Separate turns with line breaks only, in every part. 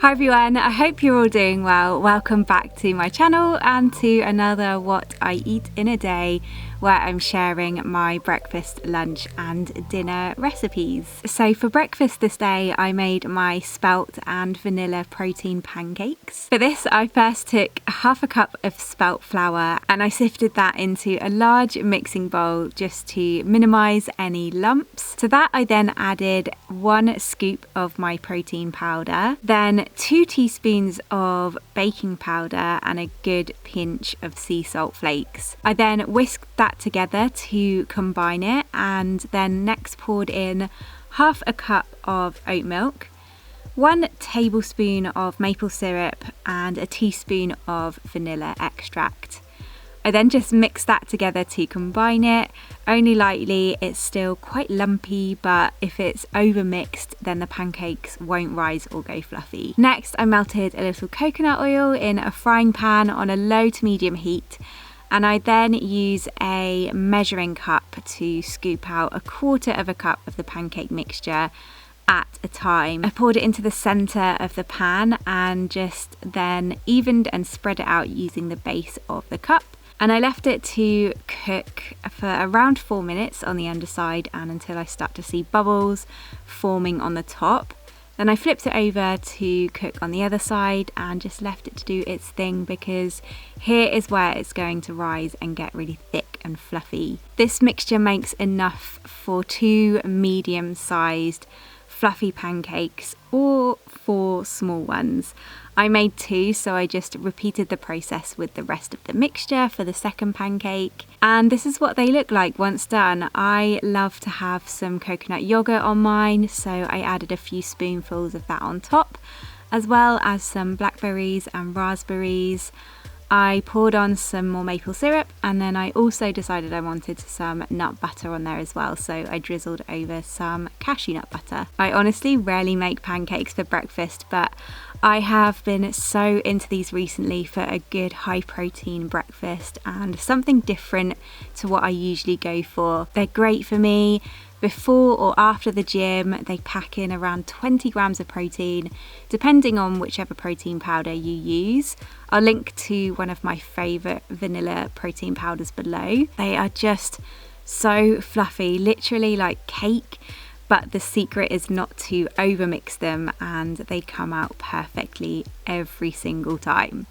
Hi everyone, I hope you're all doing well. Welcome back to my channel and to another What I Eat in a Day, where I'm sharing my breakfast, lunch and dinner recipes. So for breakfast this day I made my spelt and vanilla protein pancakes. For this I first took half a cup of spelt flour and I sifted that into a large mixing bowl just to minimise any lumps. To that I then added 1 scoop of my protein powder, then 2 teaspoons of baking powder and a good pinch of sea salt flakes. I then whisked that together to combine it and then next poured in half a cup of oat milk, 1 tablespoon of maple syrup and a teaspoon of vanilla extract. I then just mixed that together to combine it, only lightly. It's still quite lumpy, but if it's over mixed then the pancakes won't rise or go fluffy. Next I melted a little coconut oil in a frying pan on a low to medium heat, and I then use a measuring cup to scoop out 1/4 cup of the pancake mixture at a time. I poured it into the center of the pan and just then evened and spread it out using the base of the cup. And I left it to cook for around 4 minutes on the underside and until I start to see bubbles forming on the top. Then I flipped it over to cook on the other side and just left it to do its thing, because here is where it's going to rise and get really thick and fluffy. This mixture makes enough for 2 medium-sized fluffy pancakes or 4 small ones. I made 2, so I just repeated the process with the rest of the mixture for the second pancake. And this is what they look like once done. I love to have some coconut yogurt on mine, so I added a few spoonfuls of that on top, as well as some blackberries and raspberries. I poured on some more maple syrup and then I also decided I wanted some nut butter on there as well, so I drizzled over some cashew nut butter. I honestly rarely make pancakes for breakfast, but I have been so into these recently for a good high protein breakfast and something different to what I usually go for. They're great for me before or after the gym. They pack in around 20 grams of protein, depending on whichever protein powder you use. I'll link to one of my favourite vanilla protein powders below. They are just so fluffy, literally like cake, but the secret is not to overmix them and they come out perfectly every single time.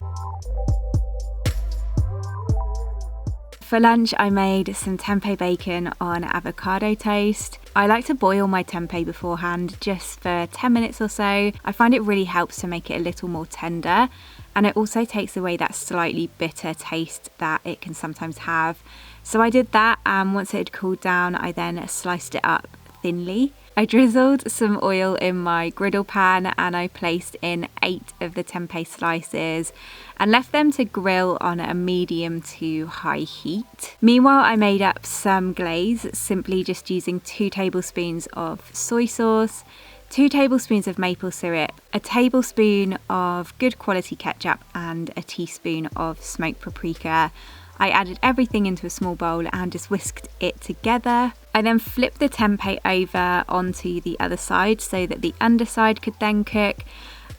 For lunch I made some tempeh bacon on avocado toast. I like to boil my tempeh beforehand just for 10 minutes or so. I find it really helps to make it a little more tender, and it also takes away that slightly bitter taste that it can sometimes have. So I did that, and once it had cooled down I then sliced it up thinly. I drizzled some oil in my griddle pan and I placed in 8 of the tempeh slices and left them to grill on a medium to high heat. Meanwhile I made up some glaze, simply just using 2 tablespoons of soy sauce, 2 tablespoons of maple syrup, a tablespoon of good quality ketchup and a teaspoon of smoked paprika. I added everything into a small bowl and just whisked it together. I then flipped the tempeh over onto the other side so that the underside could then cook,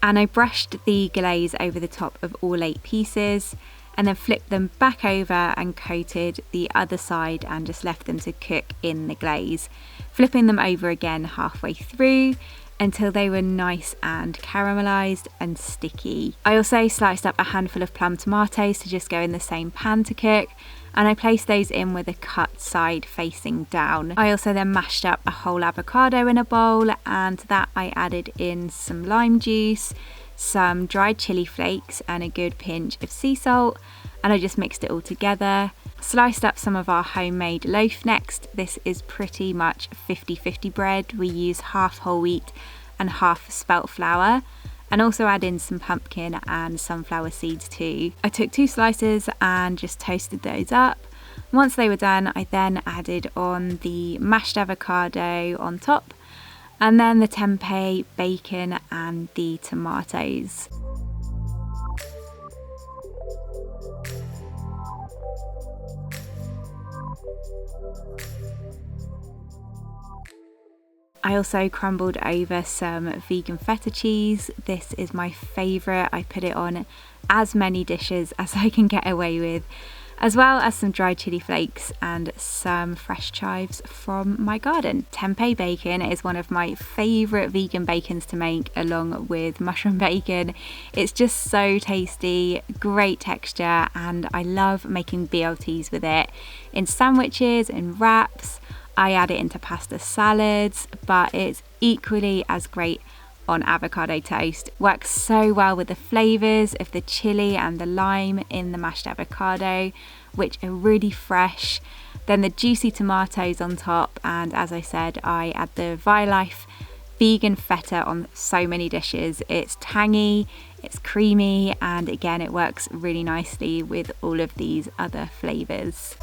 and I brushed the glaze over the top of all 8 pieces and then flipped them back over and coated the other side and just left them to cook in the glaze, flipping them over again halfway through until they were nice and caramelized and sticky. I also sliced up a handful of plum tomatoes to just go in the same pan to cook, and I placed those in with a cut side facing down. I also then mashed up a whole avocado in a bowl, and to that I added in some lime juice, some dried chili flakes and a good pinch of sea salt, and I just mixed it all together. Sliced up some of our homemade loaf next. This is pretty much 50-50 bread. We use half whole wheat and half spelt flour, and also add in some pumpkin and sunflower seeds too. I took 2 slices and just toasted those up. Once they were done I then added on the mashed avocado on top, and then the tempeh, bacon and the tomatoes. I also crumbled over some vegan feta cheese. This is my favourite. I put it on as many dishes as I can get away with, as well as some dried chili flakes and some fresh chives from my garden. Tempeh bacon is one of my favourite vegan bacons to make, along with mushroom bacon. It's just so tasty, great texture, and I love making BLTs with it in sandwiches and wraps. I add it into pasta salads, but it's equally as great on avocado toast. Works so well with the flavours of the chili and the lime in the mashed avocado, which are really fresh. Then the juicy tomatoes on top, and as I said, I add the Violife vegan feta on so many dishes. It's tangy, it's creamy, and again it works really nicely with all of these other flavours.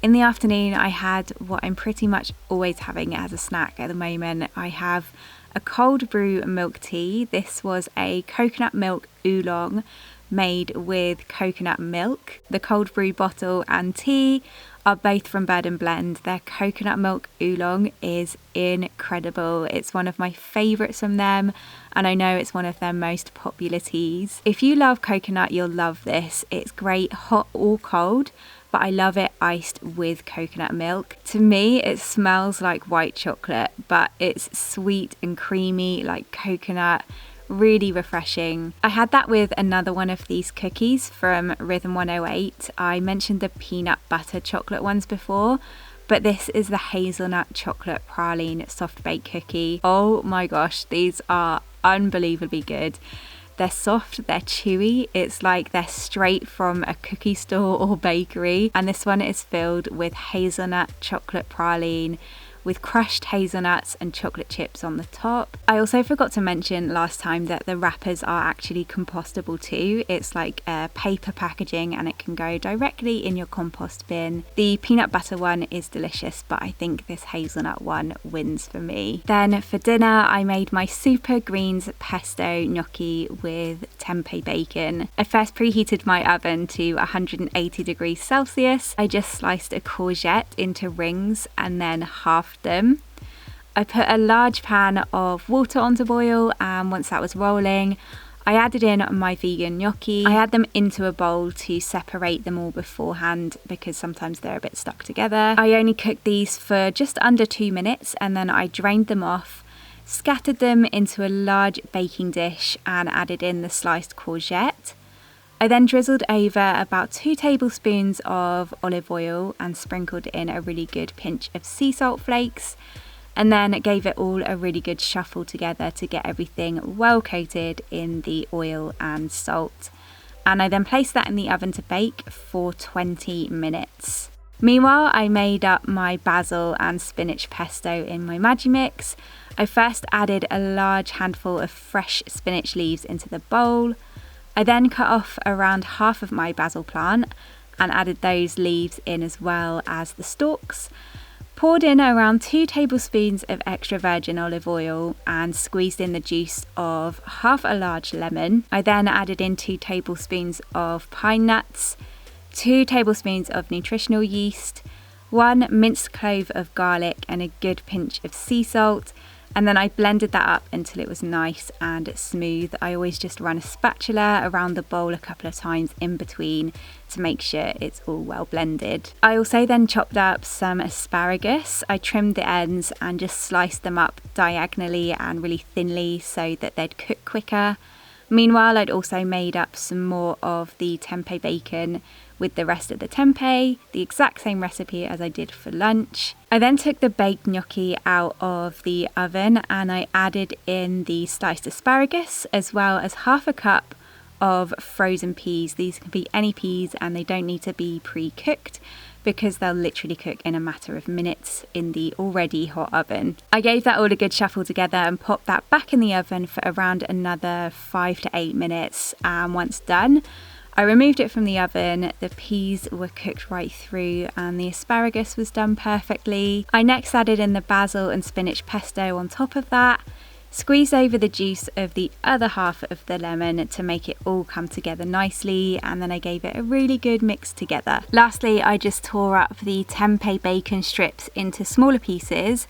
In the afternoon, I had what I'm pretty much always having as a snack at the moment. I have a cold brew milk tea. This was a coconut milk oolong made with coconut milk. The cold brew bottle and tea are both from Bird & Blend. Their coconut milk oolong is incredible. It's one of my favourites from them, and I know it's one of their most popular teas. If you love coconut, you'll love this. It's great hot or cold, but I love it iced with coconut milk. To me, it smells like white chocolate, but it's sweet and creamy like coconut. Really refreshing. I had that with another one of these cookies from Rhythm 108. I mentioned the peanut butter chocolate ones before, but this is the hazelnut chocolate praline soft baked cookie. Oh my gosh, these are unbelievably good. They're soft, they're chewy, it's like they're straight from a cookie store or bakery. And this one is filled with hazelnut chocolate praline with crushed hazelnuts and chocolate chips on the top. I also forgot to mention last time that the wrappers are actually compostable too. It's like paper packaging and it can go directly in your compost bin. The peanut butter one is delicious, but I think this hazelnut one wins for me. Then for dinner, I made my super greens pesto gnocchi with tempeh bacon. I first preheated my oven to 180 degrees Celsius. I just sliced a courgette into rings and then halved them. I put a large pan of water onto boil, and once that was rolling, I added in my vegan gnocchi. I add them into a bowl to separate them all beforehand because sometimes they're a bit stuck together. I only cooked these for just under 2 minutes and then I drained them off, scattered them into a large baking dish and added in the sliced courgette. I then drizzled over about 2 tablespoons of olive oil and sprinkled in a really good pinch of sea salt flakes, and then gave it all a really good shuffle together to get everything well coated in the oil and salt. And I then placed that in the oven to bake for 20 minutes. Meanwhile, I made up my basil and spinach pesto in my Magimix. I first added a large handful of fresh spinach leaves into the bowl. I then cut off around half of my basil plant and added those leaves in as well as the stalks. Poured in around 2 tablespoons of extra virgin olive oil and squeezed in the juice of half a large lemon. I then added in 2 tablespoons of pine nuts, 2 tablespoons of nutritional yeast, 1 minced clove of garlic and a good pinch of sea salt. And then I blended that up until it was nice and smooth. I always just run a spatula around the bowl a couple of times in between to make sure it's all well blended. I also then chopped up some asparagus. I trimmed the ends and just sliced them up diagonally and really thinly so that they'd cook quicker. Meanwhile, I'd also made up some more of the tempeh bacon with the rest of the tempeh, the exact same recipe as I did for lunch. I then took the baked gnocchi out of the oven and I added in the sliced asparagus as well as half a cup of frozen peas. These can be any peas and they don't need to be pre-cooked because they'll literally cook in a matter of minutes in the already hot oven. I gave that all a good shuffle together and popped that back in the oven for around another 5 to 8 minutes, and once done, I removed it from the oven. The peas were cooked right through and the asparagus was done perfectly. I next added in the basil and spinach pesto on top of that, Squeeze over the juice of the other half of the lemon to make it all come together nicely, and then I gave it a really good mix together. Lastly, I just tore up the tempeh bacon strips into smaller pieces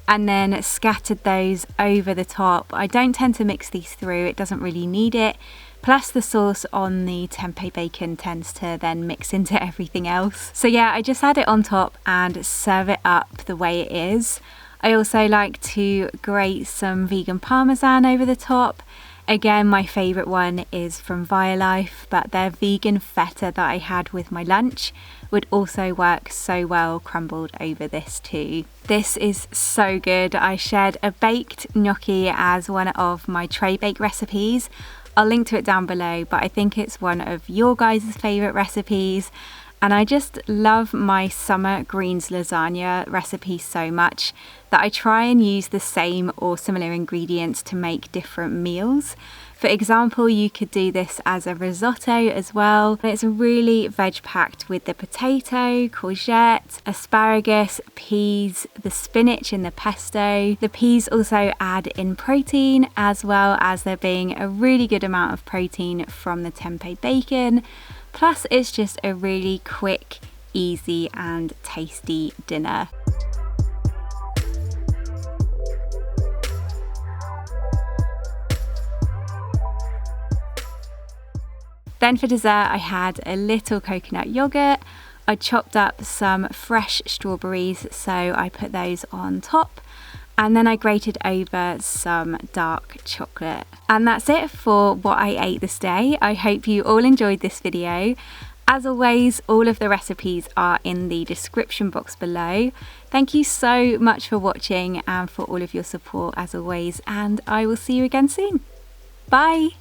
and then scattered those over the top. I don't tend to mix these through, it doesn't really need it. Plus the sauce on the tempeh bacon tends to then mix into everything else. So yeah, I just add it on top and serve it up the way it is. I also like to grate some vegan parmesan over the top. Again, my favourite one is from Violife, but their vegan feta that I had with my lunch would also work so well crumbled over this too. This is so good. I shared a baked gnocchi as one of my tray bake recipes. I'll link to it down below, but I think it's one of your guys' favourite recipes. And I just love my summer greens lasagna recipe so much that I try and use the same or similar ingredients to make different meals. For example, you could do this as a risotto as well. It's really veg packed with the potato, courgette, asparagus, peas, the spinach in the pesto. The peas also add in protein, as well as there being a really good amount of protein from the tempeh bacon. Plus, it's just a really quick, easy and tasty dinner. Then for dessert, I had a little coconut yogurt. I chopped up some fresh strawberries, so I put those on top. And then I grated over some dark chocolate. And that's it for what I ate this day. I hope you all enjoyed this video. As always, all of the recipes are in the description box below. Thank you so much for watching and for all of your support as always, and I will see you again soon. Bye!